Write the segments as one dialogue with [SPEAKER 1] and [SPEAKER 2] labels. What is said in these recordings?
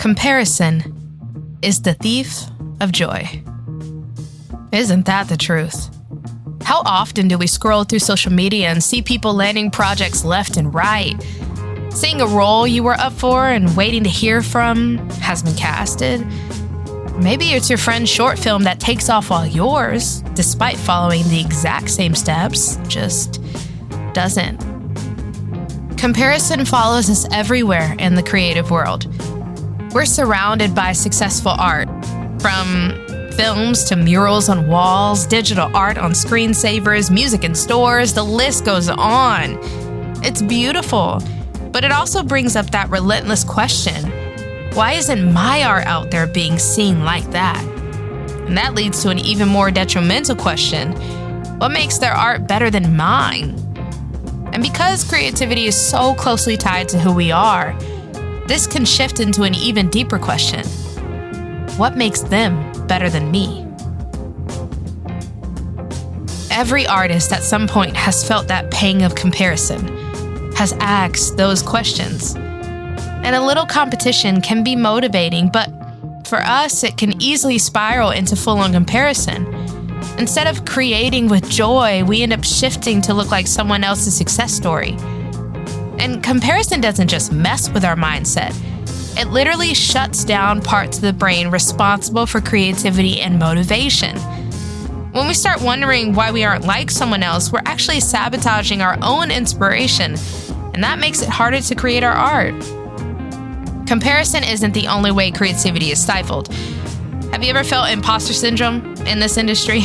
[SPEAKER 1] Comparison is the thief of joy. Isn't that the truth? How often do we scroll through social media and see people landing projects left and right? Seeing a role you were up for and waiting to hear from has been casted. Maybe it's your friend's short film that takes off while yours, despite following the exact same steps, just doesn't. Comparison follows us everywhere in the creative world. We're surrounded by successful art, from films to murals on walls, digital art on screensavers, music in stores, the list goes on. It's beautiful, but it also brings up that relentless question: why isn't my art out there being seen like that? And that leads to an even more detrimental question: what makes their art better than mine? And because creativity is so closely tied to who we are, this can shift into an even deeper question: what makes them better than me? Every artist at some point has felt that pang of comparison, has asked those questions. And a little competition can be motivating, but for us, it can easily spiral into full-on comparison. Instead of creating with joy, we end up shifting to look like someone else's success story. And comparison doesn't just mess with our mindset. It literally shuts down parts of the brain responsible for creativity and motivation. When we start wondering why we aren't like someone else, we're actually sabotaging our own inspiration, and that makes it harder to create our art. Comparison isn't the only way creativity is stifled. Have you ever felt imposter syndrome in this industry?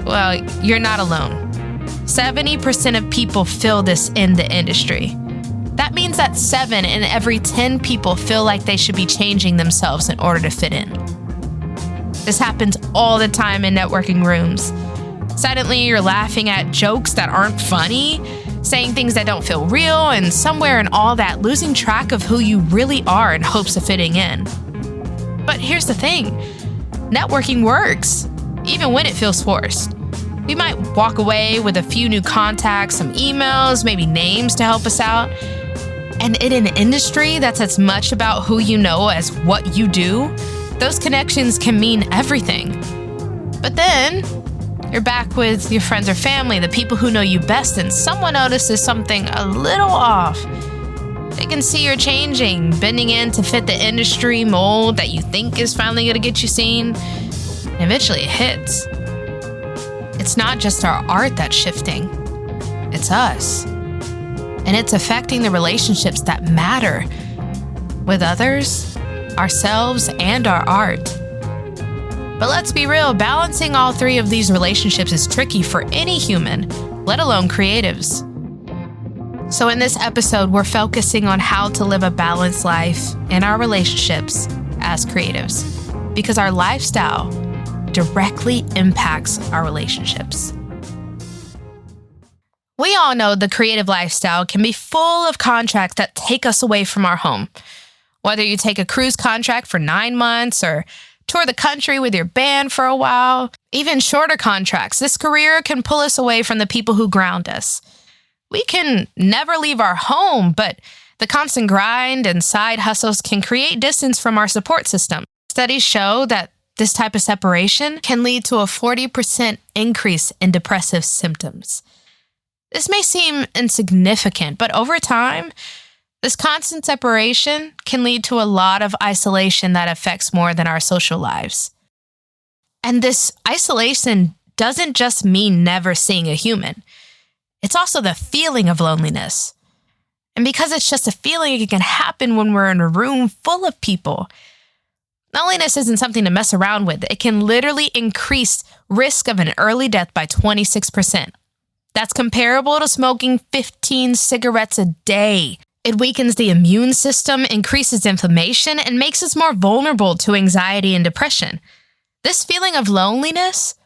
[SPEAKER 1] Well, you're not alone. 70% of people feel this in the industry. That means that 7 in every 10 people feel like they should be changing themselves in order to fit in. This happens all the time in networking rooms. Suddenly, you're laughing at jokes that aren't funny, saying things that don't feel real, and somewhere in all that, losing track of who you really are in hopes of fitting in. But here's the thing: networking works, even when it feels forced. We might walk away with a few new contacts, some emails, maybe names to help us out. And in an industry that's as much about who you know as what you do, those connections can mean everything. But then you're back with your friends or family, the people who know you best, and someone notices something a little off. They can see you're changing, bending in to fit the industry mold that you think is finally going to get you seen. And eventually it hits. It's not just our art that's shifting, it's us. And it's affecting the relationships that matter with others, ourselves, and our art. But let's be real, balancing all three of these relationships is tricky for any human, let alone creatives. So in this episode, we're focusing on how to live a balanced life in our relationships as creatives, because our lifestyle directly impacts our relationships. We all know the creative lifestyle can be full of contracts that take us away from our home. Whether you take a cruise contract for 9 months or tour the country with your band for a while, even shorter contracts, this career can pull us away from the people who ground us. We can never leave our home, but the constant grind and side hustles can create distance from our support system. Studies show that this type of separation can lead to a 40% increase in depressive symptoms. This may seem insignificant, but over time, this constant separation can lead to a lot of isolation that affects more than our social lives. And this isolation doesn't just mean never seeing a human. It's also the feeling of loneliness. And because it's just a feeling, it can happen when we're in a room full of people. Loneliness isn't something to mess around with. It can literally increase risk of an early death by 26%. That's comparable to smoking 15 cigarettes a day. It weakens the immune system, increases inflammation, and makes us more vulnerable to anxiety and depression. This feeling of loneliness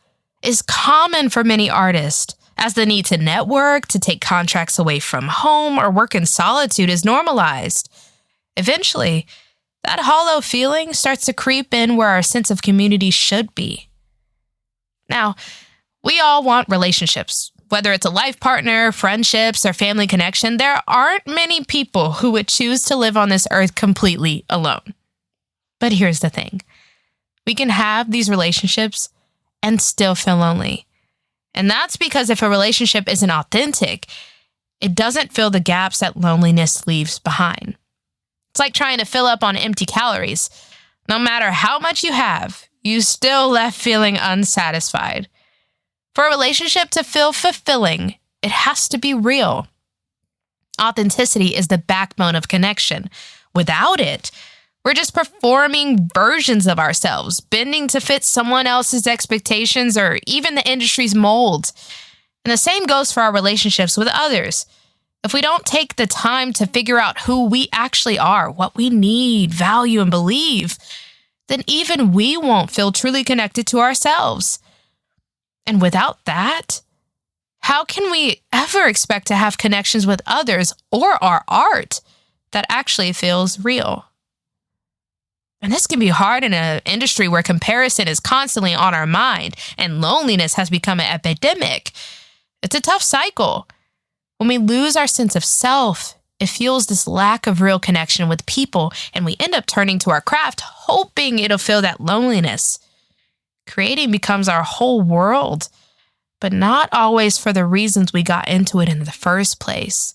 [SPEAKER 1] is common for many artists, as the need to network, to take contracts away from home, or work in solitude is normalized. Eventually, that hollow feeling starts to creep in where our sense of community should be. Now, we all want relationships. Whether it's a life partner, friendships, or family connection, there aren't many people who would choose to live on this earth completely alone. But here's the thing. We can have these relationships and still feel lonely. And that's because if a relationship isn't authentic, it doesn't fill the gaps that loneliness leaves behind. It's like trying to fill up on empty calories. No matter how much you have, you still left feeling unsatisfied. For a relationship to feel fulfilling, it has to be real. Authenticity is the backbone of connection. Without it, we're just performing versions of ourselves, bending to fit someone else's expectations or even the industry's mold. And the same goes for our relationships with others. If we don't take the time to figure out who we actually are, what we need, value, and believe, then even we won't feel truly connected to ourselves. And without that, how can we ever expect to have connections with others or our art that actually feels real? And this can be hard in an industry where comparison is constantly on our mind and loneliness has become an epidemic. It's a tough cycle. When we lose our sense of self, it fuels this lack of real connection with people, and we end up turning to our craft, hoping it'll fill that loneliness. Creating becomes our whole world, but not always for the reasons we got into it in the first place.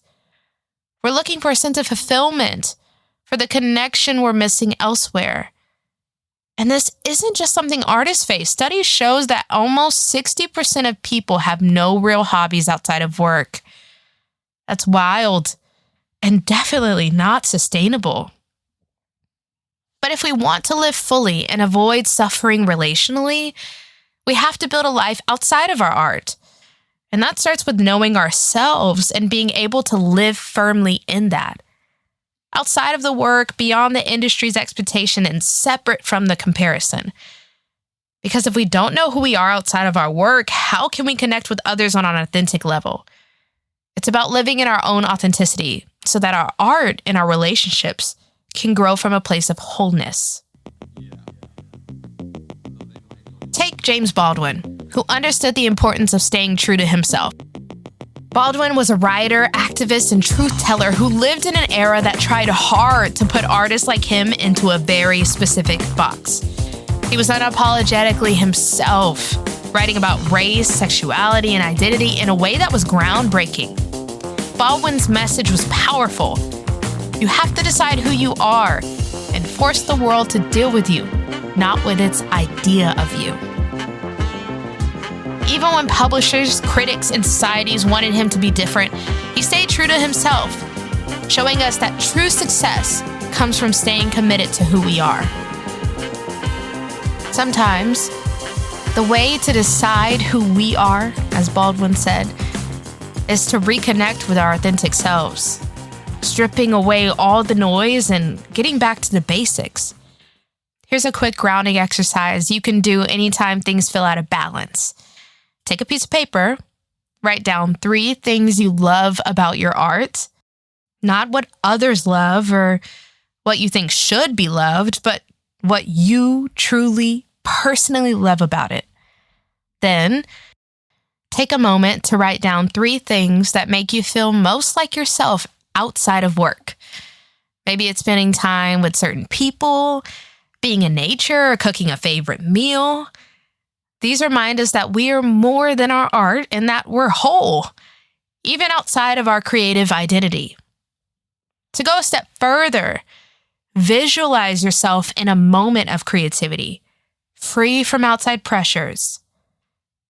[SPEAKER 1] We're looking for a sense of fulfillment, for the connection we're missing elsewhere. And this isn't just something artists face. Studies shows that almost 60% of people have no real hobbies outside of work. That's wild and definitely not sustainable. But if we want to live fully and avoid suffering relationally, we have to build a life outside of our art. And that starts with knowing ourselves and being able to live firmly in that. Outside of the work, beyond the industry's expectation, and separate from the comparison. Because if we don't know who we are outside of our work, how can we connect with others on an authentic level? It's about living in our own authenticity so that our art and our relationships can grow from a place of wholeness. Take James Baldwin, who understood the importance of staying true to himself. Baldwin was a writer, activist, and truth teller who lived in an era that tried hard to put artists like him into a very specific box. He was unapologetically himself, writing about race, sexuality, and identity in a way that was groundbreaking. Baldwin's message was powerful. You have to decide who you are and force the world to deal with you, not with its idea of you. Even when publishers, critics, and societies wanted him to be different, he stayed true to himself, showing us that true success comes from staying committed to who we are. Sometimes, the way to decide who we are, as Baldwin said, is to reconnect with our authentic selves, stripping away all the noise and getting back to the basics. Here's a quick grounding exercise you can do anytime things feel out of balance. Take a piece of paper, write down 3 things you love about your art, not what others love or what you think should be loved, but what you truly, personally love about it. Then, take a moment to write down 3 things that make you feel most like yourself outside of work. Maybe it's spending time with certain people, being in nature, or cooking a favorite meal. These remind us that we are more than our art and that we're whole, even outside of our creative identity. To go a step further, visualize yourself in a moment of creativity, free from outside pressures.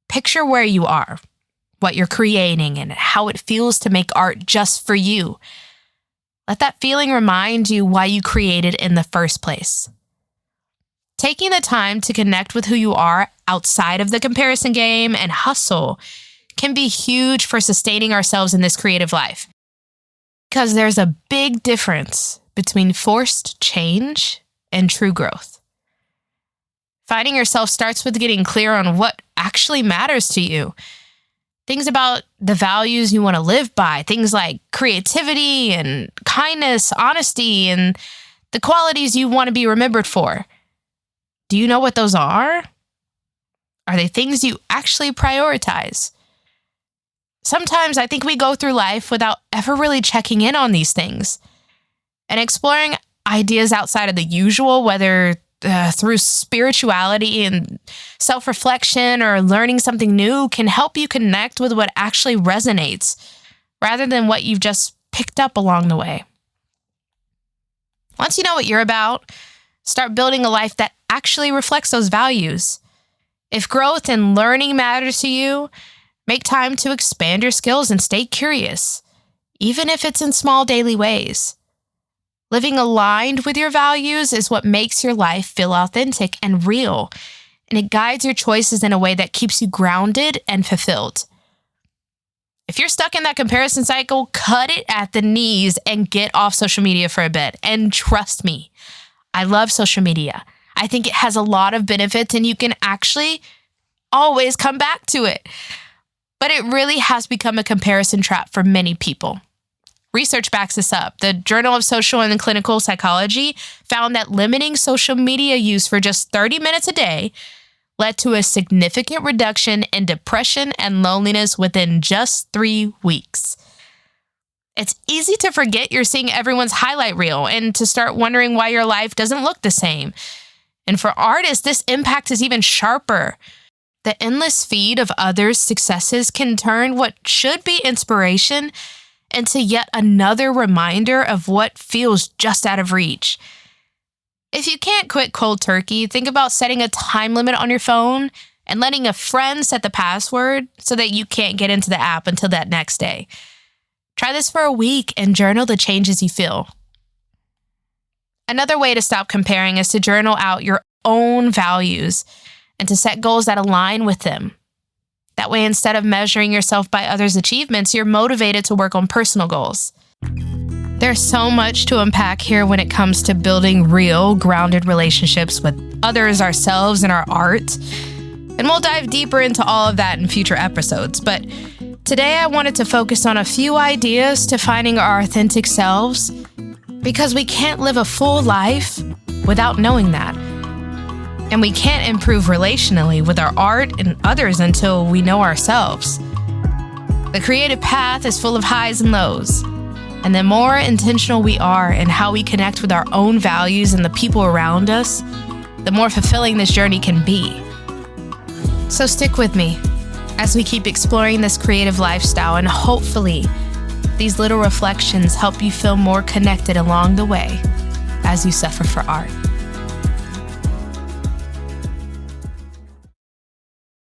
[SPEAKER 1] Picture where you are, what you're creating, and how it feels to make art just for you. Let that feeling remind you why you created in the first place. Taking the time to connect with who you are outside of the comparison game and hustle can be huge for sustaining ourselves in this creative life. Because there's a big difference between forced change and true growth. Finding yourself starts with getting clear on what actually matters to you. Things about the values you want to live by, things like creativity and kindness, honesty, and the qualities you want to be remembered for. Do you know what those are? Are they things you actually prioritize? Sometimes I think we go through life without ever really checking in on these things and exploring ideas outside of the usual, whether through spirituality and self-reflection or learning something new can help you connect with what actually resonates rather than what you've just picked up along the way. Once you know what you're about, start building a life that actually reflects those values. If growth and learning matters to you, make time to expand your skills and stay curious, even if it's in small daily ways. Living aligned with your values is what makes your life feel authentic and real, and it guides your choices in a way that keeps you grounded and fulfilled. If you're stuck in that comparison cycle, cut it at the knees and get off social media for a bit. And trust me, I love social media. I think it has a lot of benefits and you can actually always come back to it. But it really has become a comparison trap for many people. Research backs this up. The Journal of Social and Clinical Psychology found that limiting social media use for just 30 minutes a day led to a significant reduction in depression and loneliness within just 3 weeks. It's easy to forget you're seeing everyone's highlight reel and to start wondering why your life doesn't look the same. And for artists, this impact is even sharper. The endless feed of others' successes can turn what should be inspiration into yet another reminder of what feels just out of reach. If you can't quit cold turkey, think about setting a time limit on your phone and letting a friend set the password so that you can't get into the app until that next day. Try this for a week and journal the changes you feel. Another way to stop comparing is to journal out your own values and to set goals that align with them. That way, instead of measuring yourself by others' achievements, you're motivated to work on personal goals. There's so much to unpack here when it comes to building real, grounded relationships with others, ourselves, and our art. And we'll dive deeper into all of that in future episodes. But today I wanted to focus on a few ideas to finding our authentic selves, because we can't live a full life without knowing that. And we can't improve relationally with our art and others until we know ourselves. The creative path is full of highs and lows. And the more intentional we are in how we connect with our own values and the people around us, the more fulfilling this journey can be. So stick with me as we keep exploring this creative lifestyle, and hopefully these little reflections help you feel more connected along the way as you suffer for art.